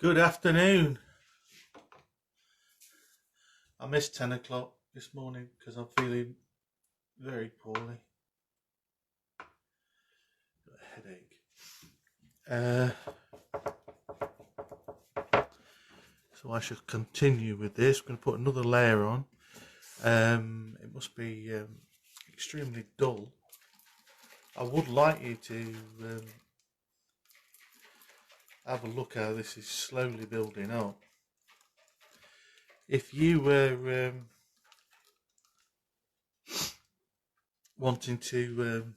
Good afternoon. I missed 10 o'clock this morning because I'm feeling very poorly. Got a headache. So I shall continue with this. I'm going to put another layer on. It must be extremely dull. I would like you to have a look how this is slowly building up. If you were wanting to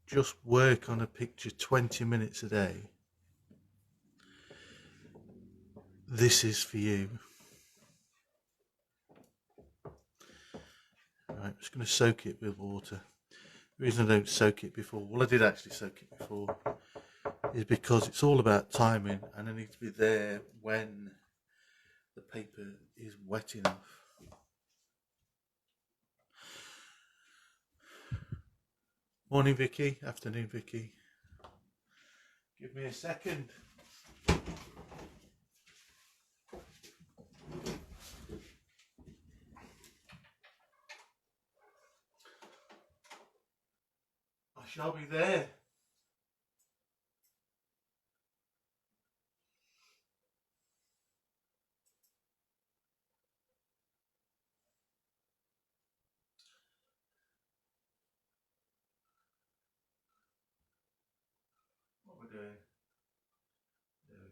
just work on a picture 20 minutes a day, this is for you. Right, I'm just going to soak it with water. The reason I don't soak it before, well, I did actually soak it before, is because it's all about timing and I need to be there when the paper is wet enough. Morning, Vicky. Afternoon, Vicky. Give me a second. I shall be there. What we're doing. There we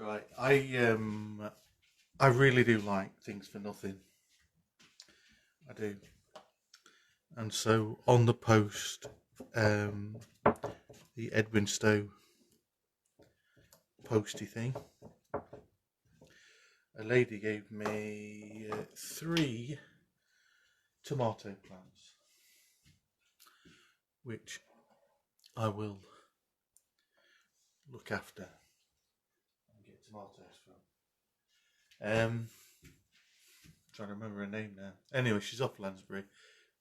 go. Right, I really do like things for nothing. I do. And so on the post, the Edwin Stowe posty thing, a lady gave me 3 tomato plants, which I will look after and get tomatoes from. Trying to remember her name now. Anyway, she's off Lansbury.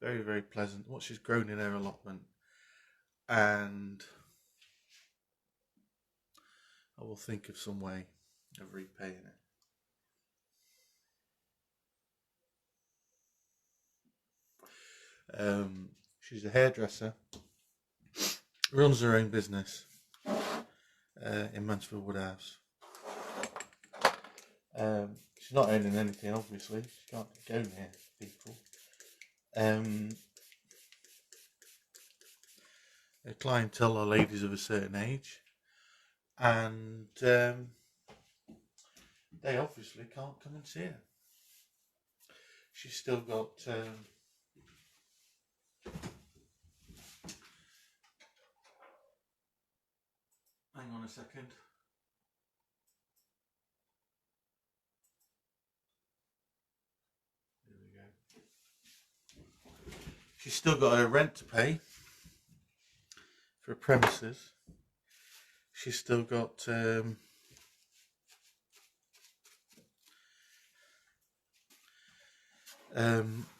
Very, very pleasant. What she's grown in her allotment, and I will think of some way of repaying it. She's a hairdresser, runs her own business in Mansfield Woodhouse. She's not earning anything, obviously. She can't go near people. Her clientele are ladies of a certain age, and they obviously can't come and see her. She's still got hang on a second. There we go. She's still got her rent to pay for her premises. She's still got her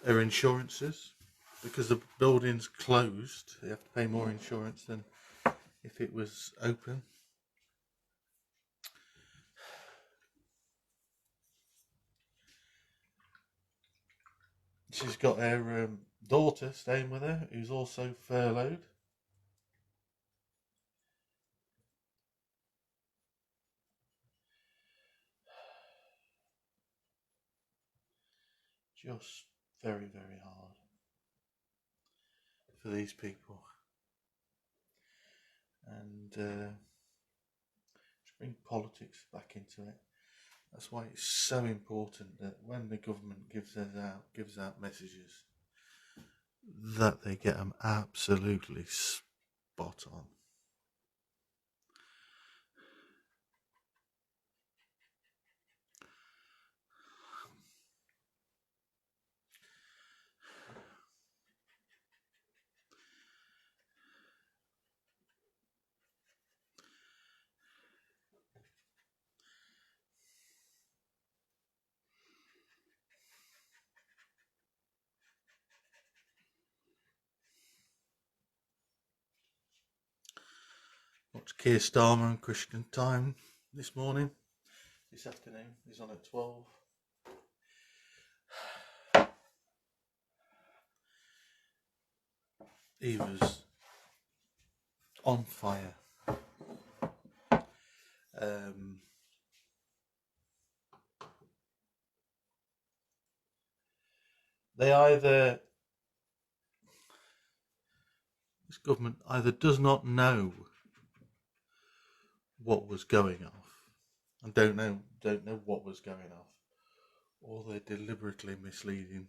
insurances, because the building's closed. They have to pay more insurance than if it was open. She's got her daughter staying with her, who's also furloughed. Just very, very hard for these people. And to bring politics back into it. That's why it's so important that when the government gives out messages, that they get them absolutely spot on. watched Keir Starmer and Christian Time this afternoon. He's on at 12. He was on fire. This government either does not know what was going off and don't know what was going off, or they're deliberately misleading.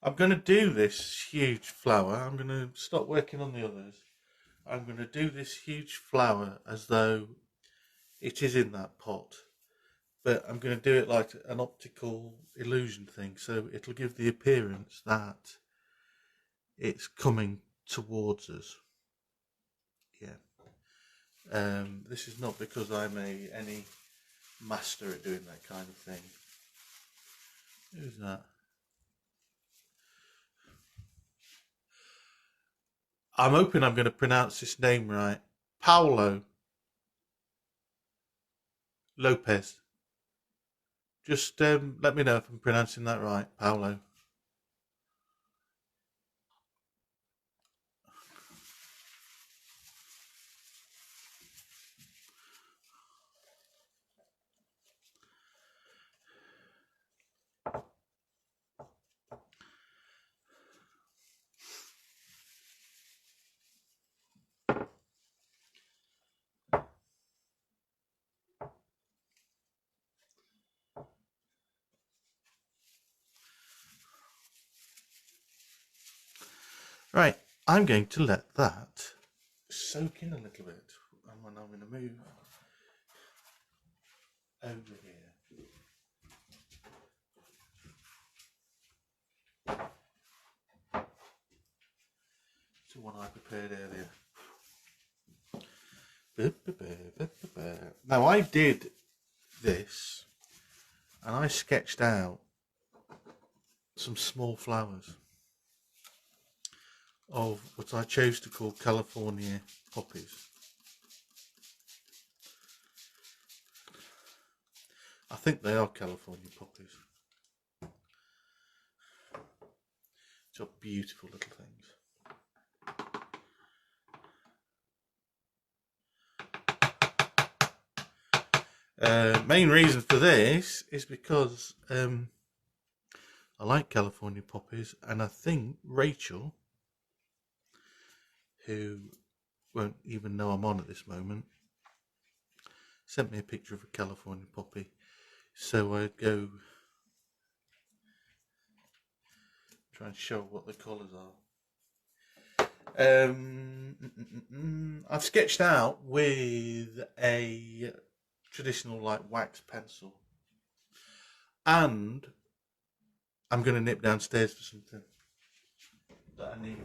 I'm going to do this huge flower. I'm going to stop working on the others. I'm going to do this huge flower as though it is in that pot. But I'm going to do it like an optical illusion thing. So it'll give the appearance that it's coming towards us. Yeah. This is not because I'm any master at doing that kind of thing. Who's that? I'm hoping I'm going to pronounce this name right. Paulo Lopez. Just let me know if I'm pronouncing that right, Paulo. Right, I'm going to let that soak in a little bit, and then I'm going to move over here. To one I prepared earlier. Now I did this, and I sketched out some small flowers of what I chose to call California poppies. I think they are California poppies. Which are beautiful little things. Main reason for this is because I like California poppies, and I think Rachel, who won't even know I'm on at this moment, sent me a picture of a California poppy, so I'd go try and show what the colours are. I've sketched out with a traditional like wax pencil, and I'm going to nip downstairs for something that I need.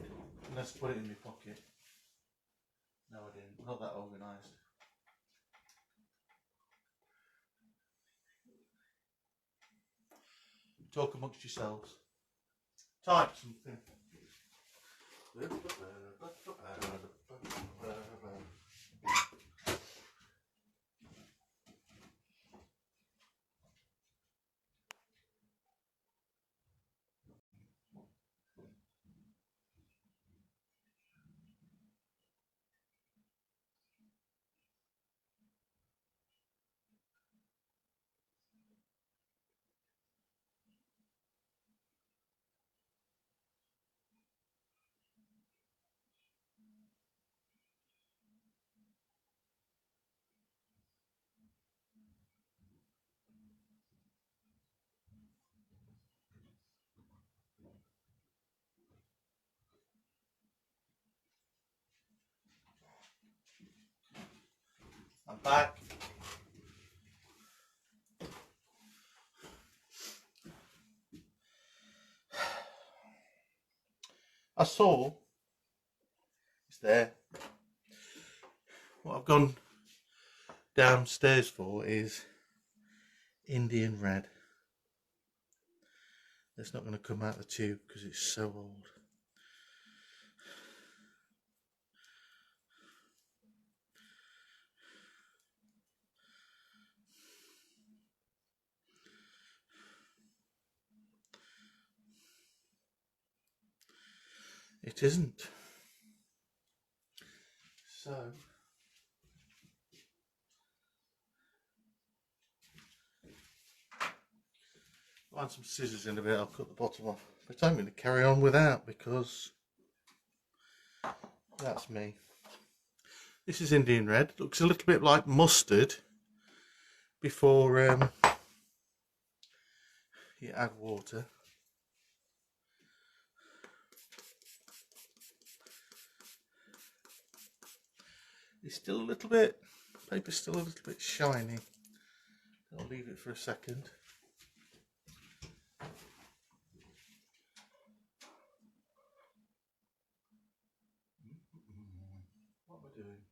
Let's put it in my pocket. No, I didn't. Not that organised. Talk amongst yourselves. Type something. I'm back. I saw it's there. What I've gone downstairs for is Indian red. It's not going to come out of the tube because it's so old. It isn't. So find some scissors in a bit, I'll cut the bottom off. But I'm going to carry on without because that's me. This is Indian red. Looks a little bit like mustard before you add water. It's still a little bit, paper's still a little bit shiny. I'll leave it for a second. What am I doing?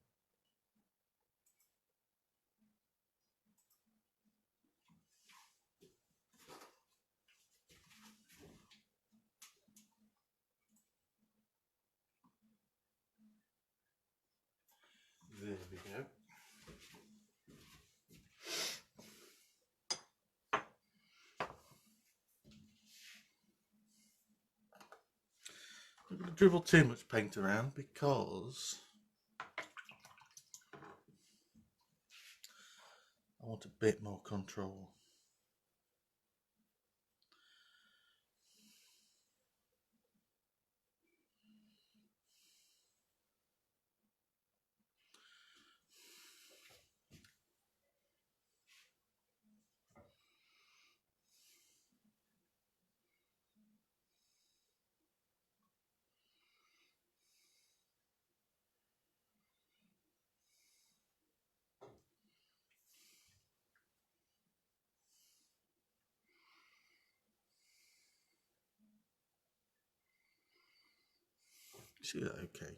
There we go. I'm not going to dribble too much paint around because I want a bit more control. See that okay?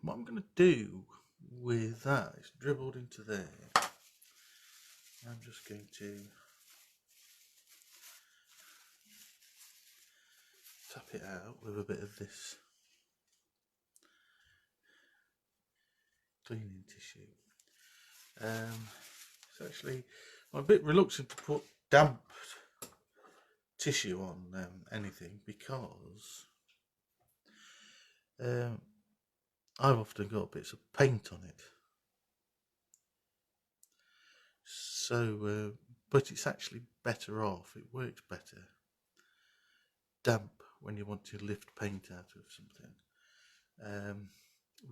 What I'm going to do with that is dribbled into there. I'm just going to tap it out with a bit of this cleaning tissue. It's actually, I'm a bit reluctant to put damp tissue on anything because I've often got bits of paint on it. So, but it's actually better off, it works better damp when you want to lift paint out of something.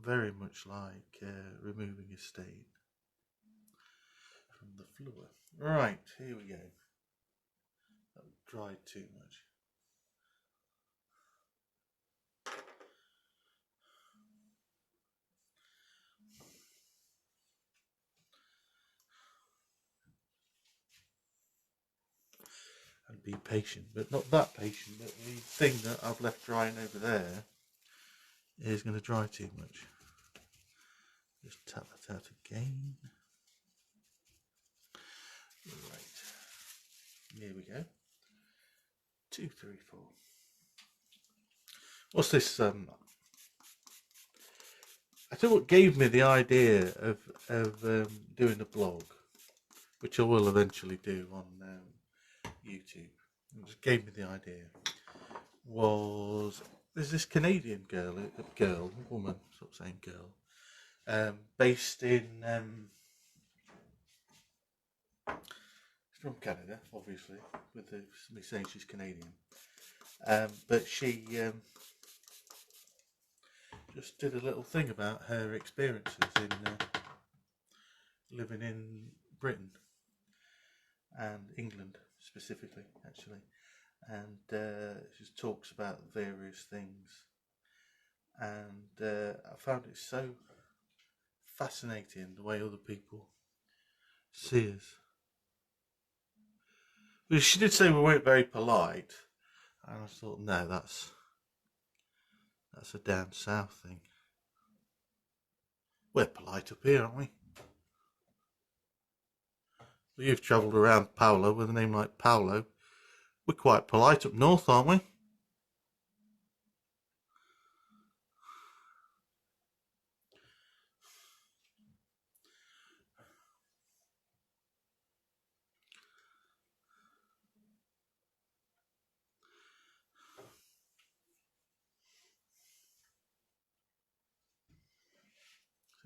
Very much like removing a stain from the floor. Right, here we go. That dried too much. And be patient, but not that patient, that the thing that I've left drying over there is going to dry too much. Just tap that out again. Right, here we go. 2, 3, 4. What's this? I tell you what gave me the idea of doing a blog, which I will eventually do on YouTube. It just gave me the idea. There's this Canadian woman, stop saying girl, based in from Canada, obviously, with me saying she's Canadian, but she just did a little thing about her experiences in living in Britain and England specifically, actually, and she talks about various things, and I found it so fascinating the way other people see us. Well, she did say we weren't very polite. And I thought, no, that's a down south thing. We're polite up here, aren't we? Well, you've travelled around Paolo with a name like Paolo. We're quite polite up north, aren't we?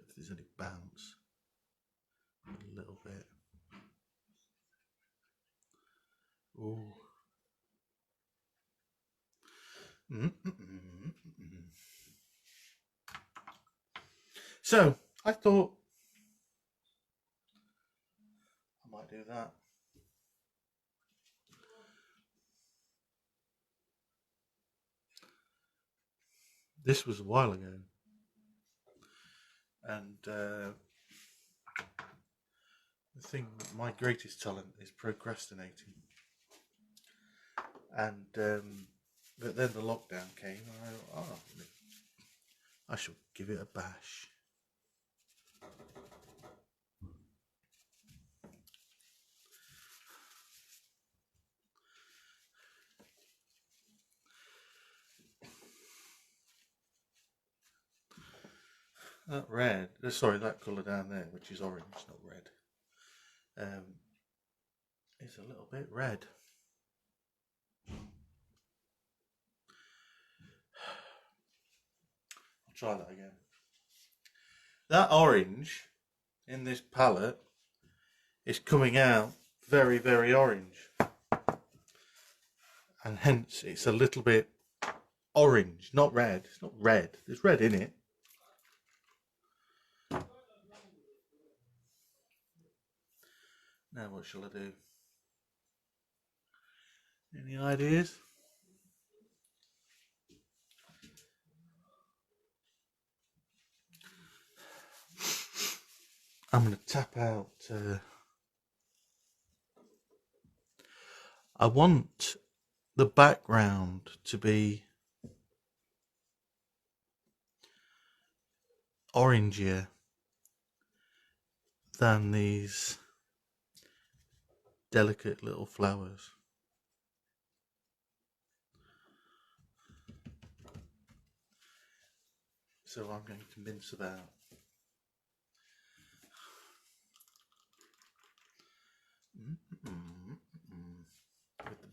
If there's any bounce, a little bit. Ooh. So I thought I might do that. This was a while ago, and the thing, my greatest talent is procrastinating. And but then the lockdown came, and I thought, oh, I should give it a bash. That red, sorry, that colour down there, which is orange, not red, is a little bit red. I'll try that again. That orange in this palette is coming out very, very orange. And hence it's a little bit orange, not red. It's not red. There's red in it. Now what shall I do? Any ideas? I'm going to tap out. I want the background to be orangier than these delicate little flowers. So I'm going to mince about.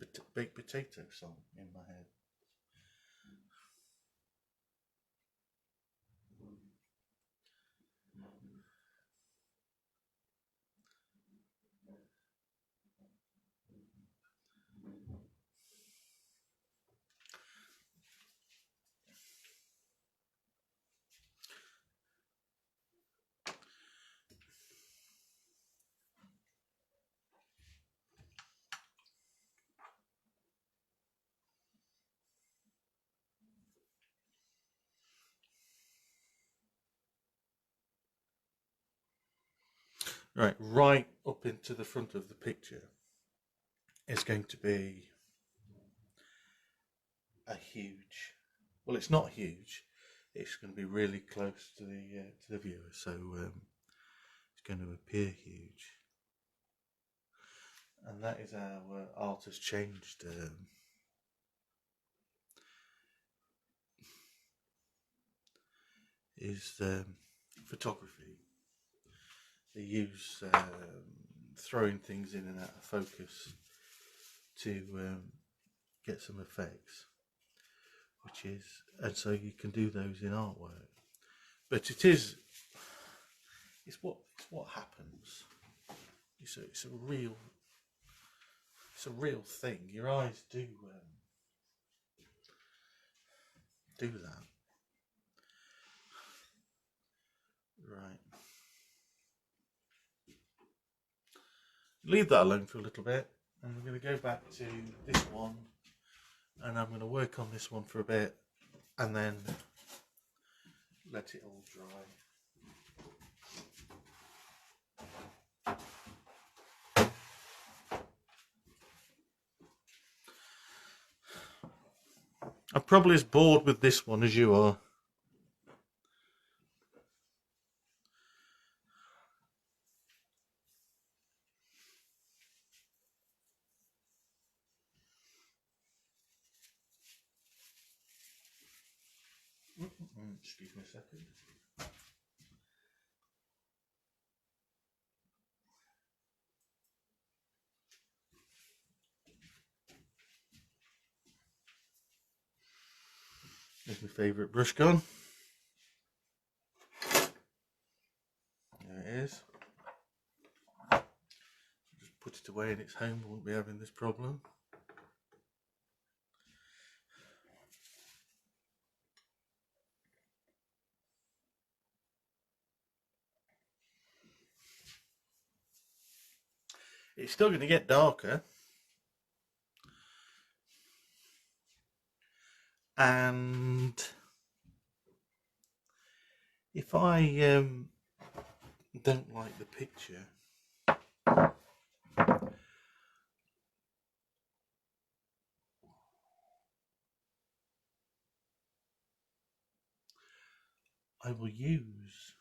With the baked potato song in my head. Right up into the front of the picture is going to be a huge. Well, it's not huge. It's going to be really close to the viewer, so it's going to appear huge. And that is how art has changed. Is photography. They use throwing things in and out of focus to get some effects, and so you can do those in artwork. But it's what happens. It's a real thing. Your eyes do that. Right. Leave that alone for a little bit, and we're going to go back to this one, and I'm going to work on this one for a bit, and then let it all dry. I'm probably as bored with this one as you are. Excuse me a second. There's my favourite brush gun. There it is. Just put it away in its home, we won't be having this problem. It's still going to get darker. And if I don't like the picture, I will use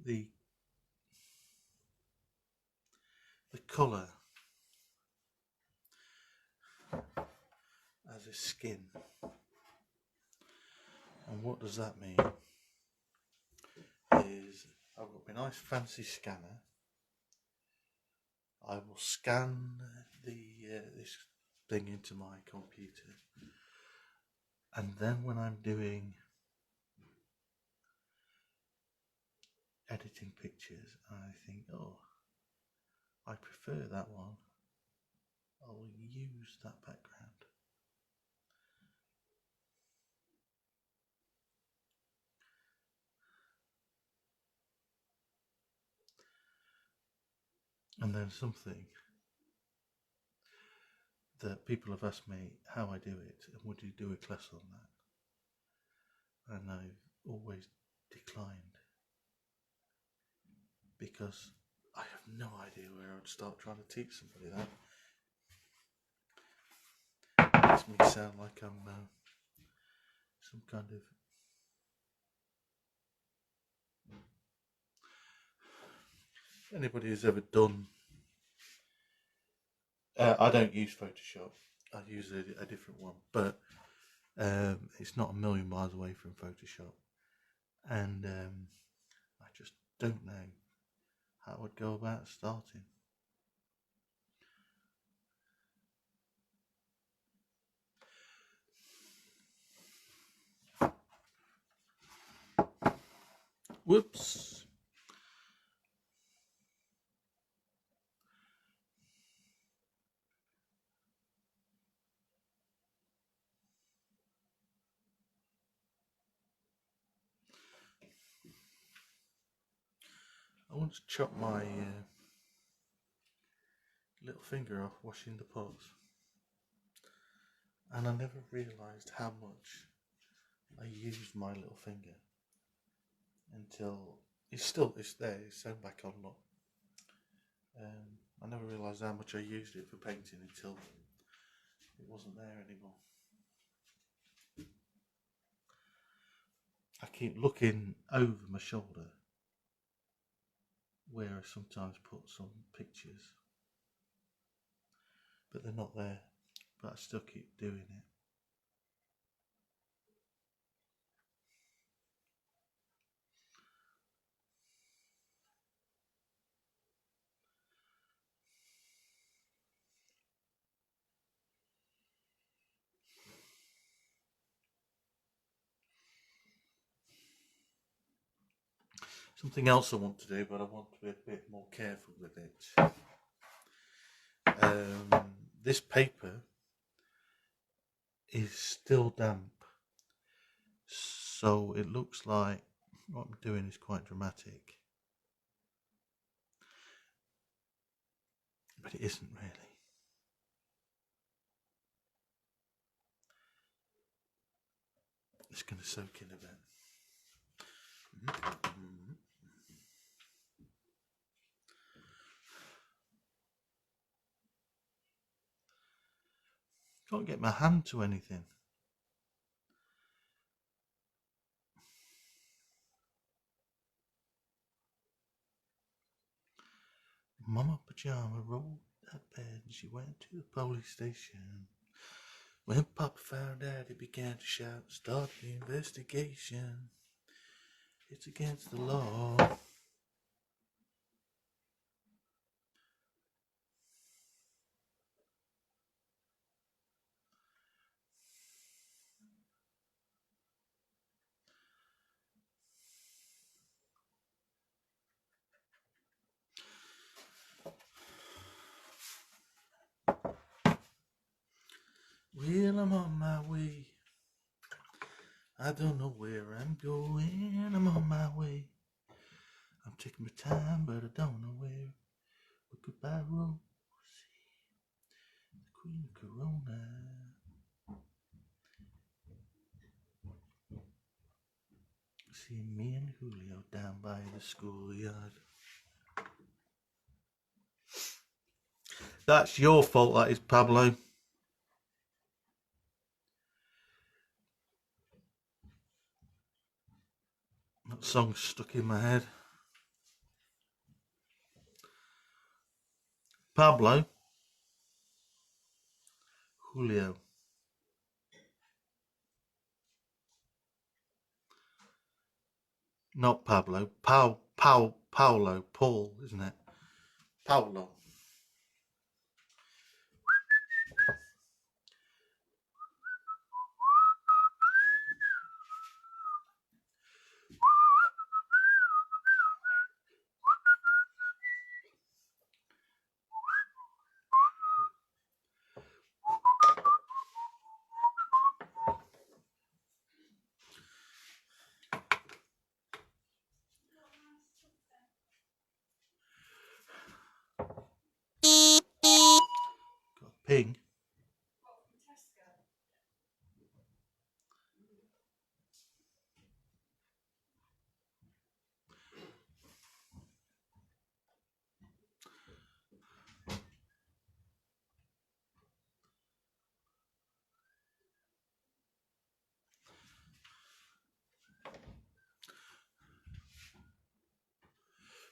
the colour as a skin. And what does that mean? Is I've got my nice fancy scanner. I will scan this thing into my computer, and then when I'm doing editing pictures, I think, oh, I prefer that one. I'll use that background. And then something that people have asked me how I do it, and would you do a class on that? And I've always declined, because I have no idea where I'd start trying to teach somebody that. It makes me sound like I'm some kind of... Anybody who's ever done... I don't use Photoshop. I use a different one, but it's not a million miles away from Photoshop. And I just don't know how I'd go about starting. Whoops. I want to chop my little finger off washing the pots, and I never realised how much I used my little finger until it's there, it's sewn back on. Look, I never realised how much I used it for painting until it wasn't there anymore. I keep looking over my shoulder where I sometimes put some pictures, but they're not there, but I still keep doing it. Something else I want to do, but I want to be a bit more careful with it. This paper is still damp, so it looks like what I'm doing is quite dramatic, but it isn't really. It's going to soak in a bit. Can't get my hand to anything. Mama Pajama rolled that bed and she went to the police station. When Papa found out, he began to shout, "Start the investigation. It's against the law." Well, I'm on my way. I don't know where I'm going. I'm on my way. I'm taking my time, but I don't know where. Well, goodbye, Rosie, the Queen of Corona. See me and Julio down by the schoolyard. That's your fault, that is, Pablo. That song's stuck in my head. Pablo. Julio. Not Pablo. Paolo. Paul, isn't it? Paolo. Got a ping.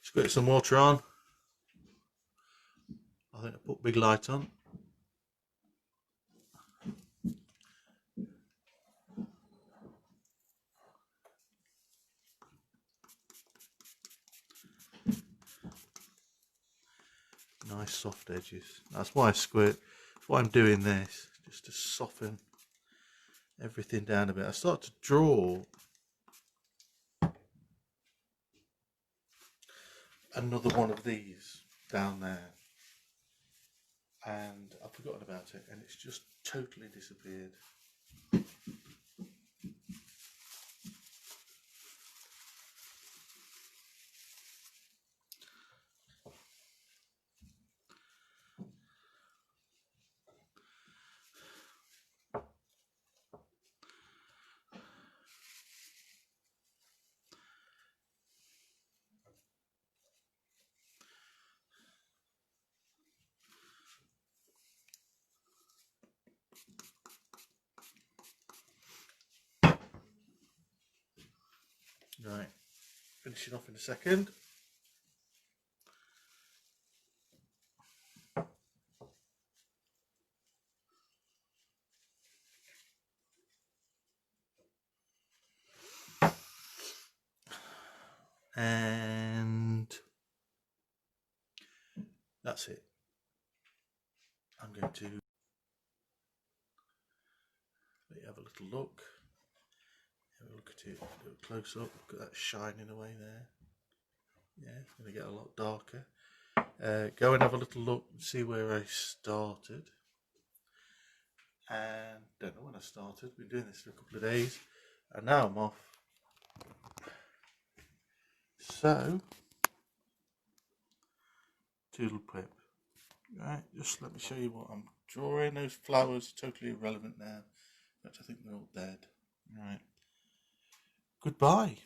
Just got some water on. I think I put big light on. Nice soft edges. That's why I squirt. That's why I'm doing this, just to soften everything down a bit. I start to draw another one of these down there, and I've forgotten about it, and it's just totally disappeared. Right, finishing off in a second. And that's it. I'm going to let you have a little look. Have a look at it, do a close up, look at that shining away there. Yeah, it's going to get a lot darker. Go and have a little look and see where I started. And don't know when I started, been doing this for a couple of days, and now I'm off. So, toodle pip. Right, just let me show you what I'm drawing. Those flowers are totally irrelevant now. In fact, I think they're all dead. Right. Goodbye.